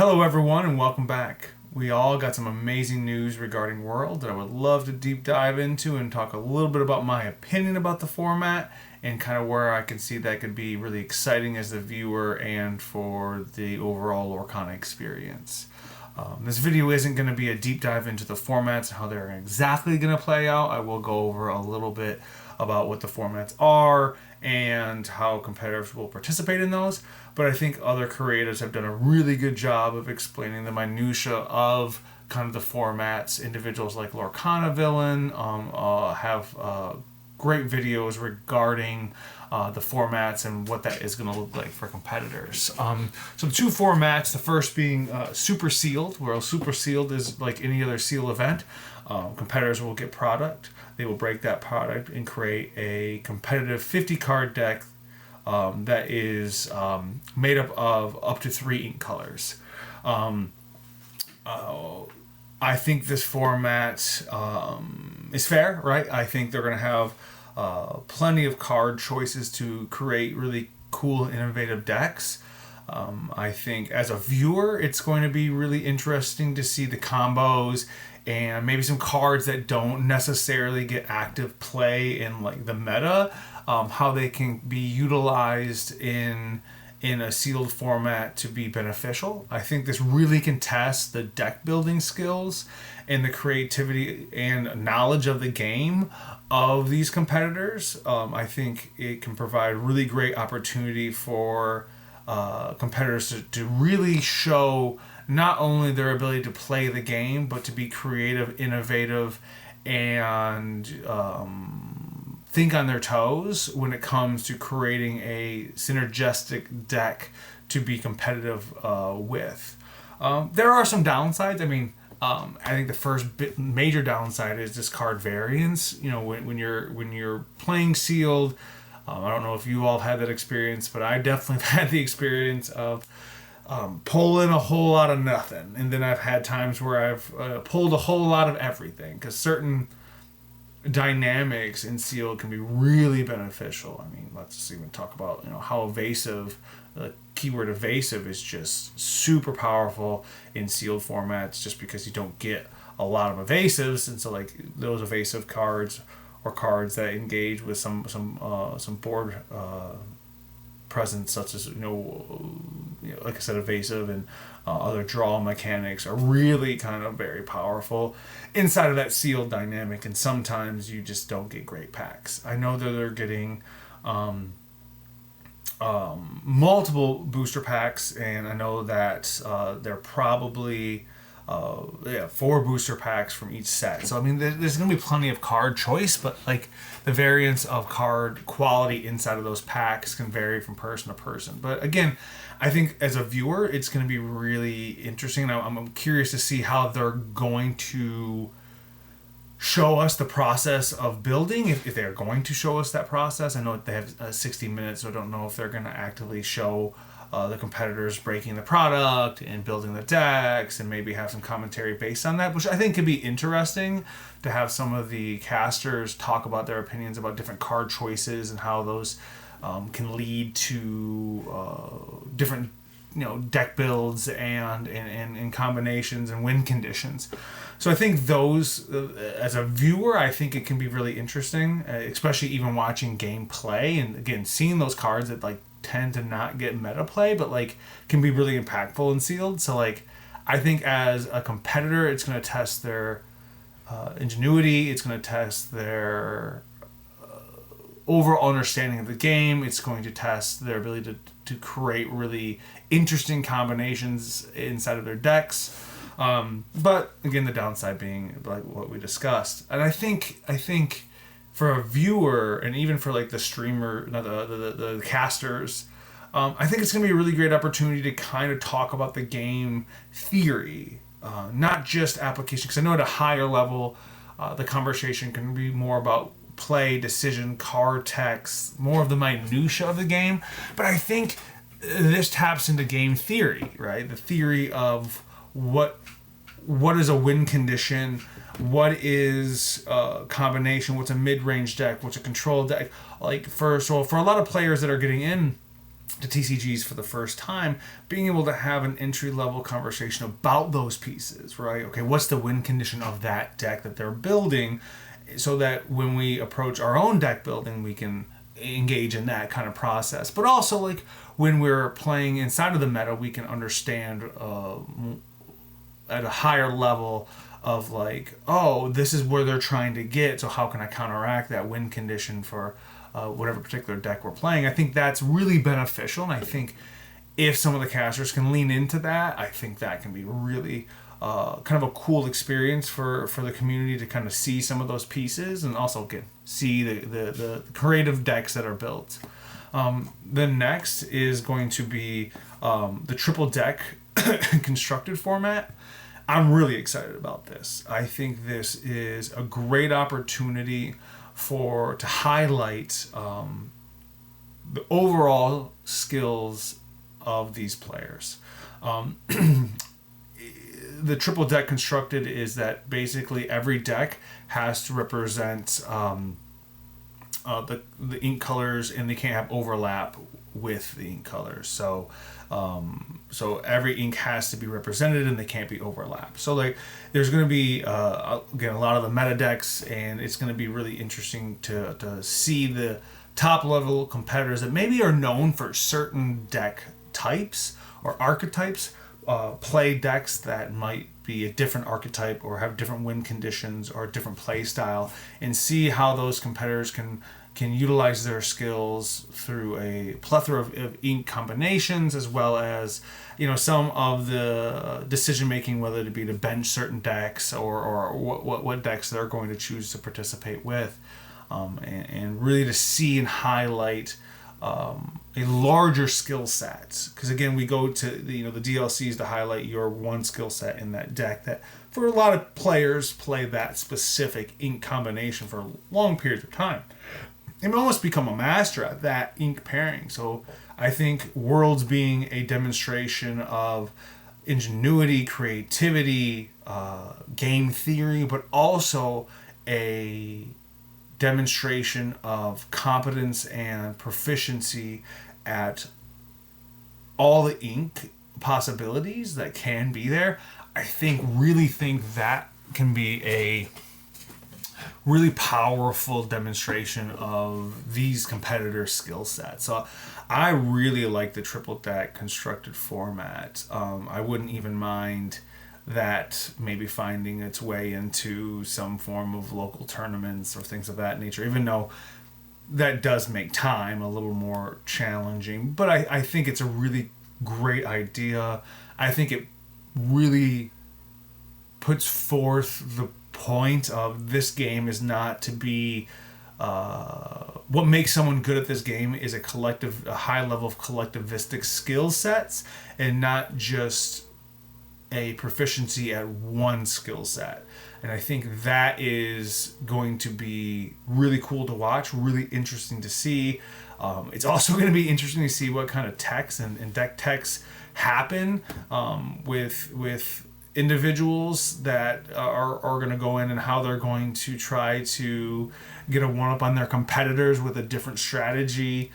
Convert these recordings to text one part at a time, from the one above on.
Hello, everyone, and welcome back. We all got some amazing news regarding World that I would love to deep dive into and talk a little bit about my opinion about the format and kind of where I can see that could be really exciting as the viewer and for the overall Lorcana experience. This video isn't going to be a deep dive into the formats and how they're exactly going to play out. I will go over a little bit about what the formats are and how competitors will participate in those. But I think other creators have done a really good job of explaining the minutia of kind of the formats. Individuals like Lorcana Villain have great videos regarding the formats and what that is going to look like for competitors. So the two formats, the first being Super Sealed, where Super Sealed is like any other seal event. Competitors will get product. They will break that product and create a competitive 50-card deck that is made up of up to 3 ink colors. I think this format is fair, right? I think they're going to have plenty of card choices to create really cool, innovative decks. I think as a viewer, it's going to be really interesting to see the combos and maybe some cards that don't necessarily get active play in like the meta, how they can be utilized in a sealed format to be beneficial. I think this really can test the deck building skills and the creativity and knowledge of the game of these competitors. I think it can provide really great opportunity for competitors to really show not only their ability to play the game, but to be creative, innovative, and think on their toes when it comes to creating a synergistic deck to be competitive with. There are some downsides. I mean, I think the first major downside is this card variance. You know, when you're playing sealed, I don't know if you all had that experience, but I definitely have had the experience of pulling a whole lot of nothing, and then I've had times where I've pulled a whole lot of everything, because certain dynamics in sealed can be really beneficial. I mean, let's even talk about how evasive, the keyword evasive is just super powerful in sealed formats, just because you don't get a lot of evasives, and so like those evasive cards or cards that engage with some board presence, such as like I said, evasive and other draw mechanics are really kind of very powerful inside of that sealed dynamic, and sometimes you just don't get great packs. I know that they're getting multiple booster packs, and I know that they're probably 4 booster packs from each set. So I mean, there's going to be plenty of card choice, but like the variance of card quality inside of those packs can vary from person to person. But again, I think as a viewer, it's going to be really interesting. I'm curious to see how they're going to show us the process of building, if they're going to show us that process. I know they have 60 minutes, so I don't know if they're going to actively show the competitors breaking the product and building the decks, and maybe have some commentary based on that, which I think could be interesting to have some of the casters talk about their opinions about different card choices and how those can lead to different deck builds and combinations and win conditions. So I think those, as a viewer, I think it can be really interesting, especially even watching gameplay and again seeing those cards that like tend to not get meta play, but like can be really impactful in sealed. So like I think as a competitor, it's going to test their ingenuity. It's going to test their overall understanding of the game. It's going to test their ability to create really interesting combinations inside of their decks. But again, the downside being like what we discussed. And I think for a viewer, and even for like the streamer, the casters, I think it's going to be a really great opportunity to kind of talk about the game theory, not just application. Because I know at a higher level, the conversation can be more about play, decision, card text, more of the minutia of the game. But I think this taps into game theory, right? The theory of what is a win condition, what is a combination, what's a mid-range deck, what's a control deck. Like for a lot of players that are getting in to TCGs for the first time, being able to have an entry level conversation about those pieces, right? Okay, what's the win condition of that deck that they're building, so that when we approach our own deck building, we can engage in that kind of process. But also, like, when we're playing inside of the meta, we can understand at a higher level of, like, oh, this is where they're trying to get, so how can I counteract that win condition for whatever particular deck we're playing. I think that's really beneficial, and I think if some of the casters can lean into that, I think that can be really kind of a cool experience for the community to kind of see some of those pieces, and also get see the creative decks that are built. The next is going to be the triple deck constructed format. I'm really excited about this. I think this is a great opportunity to highlight the overall skills of these players. The triple deck constructed is that basically every deck has to represent the ink colors, and they can't have overlap with the ink colors. So every ink has to be represented, and they can't be overlapped. So, like, there's going to be again a lot of the meta decks, and it's going to be really interesting to see the top level competitors that maybe are known for certain deck types or archetypes play decks that might be a different archetype or have different win conditions or a different play style, and see how those competitors can utilize their skills through a plethora of ink combinations, as well as, you know, some of the decision making, whether it be to bench certain decks or what decks they're going to choose to participate with, and really to see and highlight a larger skill set. Because again, we go to the DLCs to highlight your one skill set in that deck, that for a lot of players play that specific ink combination for long periods of time and almost become a master at that ink pairing. So I think Worlds being a demonstration of ingenuity, creativity, game theory, but also a demonstration of competence and proficiency at all the ink possibilities that can be there. I really think that can be a really powerful demonstration of these competitors' skill sets. So I really like the triple deck constructed format. I wouldn't even mind that maybe finding its way into some form of local tournaments or things of that nature, even though that does make time a little more challenging. But I think it's a really great idea. I think it really puts forth the point of this game is not to be what makes someone good at this game is a high level of collectivistic skill sets, and not just a proficiency at one skill set. And I think that is going to be really cool to watch, really interesting to see. It's also going to be interesting to see what kind of techs and deck techs happen with individuals that are going to go in, and how they're going to try to get a one-up on their competitors with a different strategy.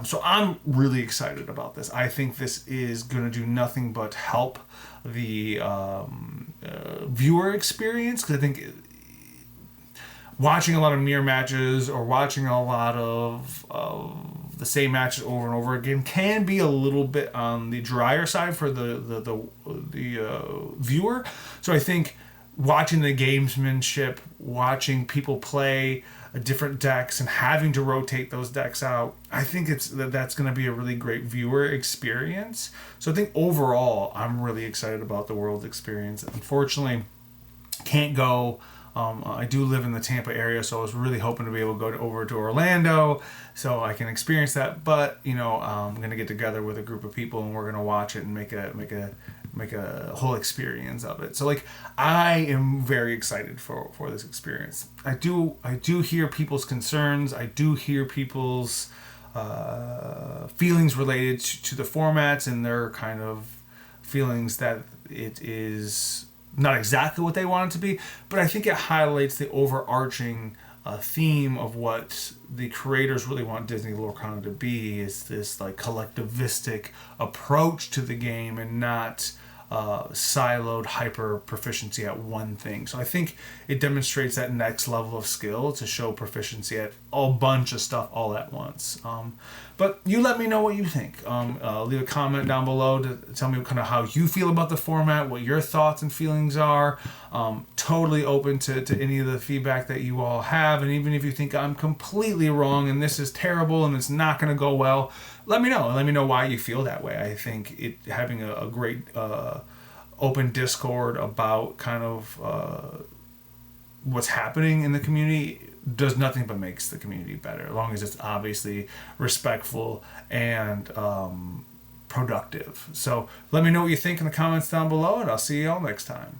So I'm really excited about this. I think this is going to do nothing but help the viewer experience, because I think watching a lot of mirror matches or watching a lot of the same matches over and over again can be a little bit on the drier side for the viewer. So I think watching the gamesmanship, watching people play different decks and having to rotate those decks out, I think that's going to be a really great viewer experience. So I think overall, I'm really excited about the World experience. Unfortunately, can't go. I do live in the Tampa area, so I was really hoping to be able to go over to Orlando so I can experience that. But I'm going to get together with a group of people, and we're going to watch it and make a whole experience of it. So, like, I am very excited for this experience. I do hear people's concerns. I do hear people's feelings related to the formats, and their kind of feelings that it is not exactly what they want it to be, but I think it highlights the overarching theme of what the creators really want Disney Lorcana to be, is this like collectivistic approach to the game and not siloed hyper proficiency at one thing. So I think it demonstrates that next level of skill to show proficiency at a bunch of stuff all at once. But you let me know what you think. Leave a comment down below to tell me kind of how you feel about the format, what your thoughts and feelings are. Totally open to any of the feedback that you all have, and even if you think I'm completely wrong and this is terrible and it's not going to go well, let me know. Let me know why you feel that way. I think having a great open Discord about kind of what's happening in the community does nothing but makes the community better, as long as it's obviously respectful and productive. So let me know what you think in the comments down below, and I'll see you all next time.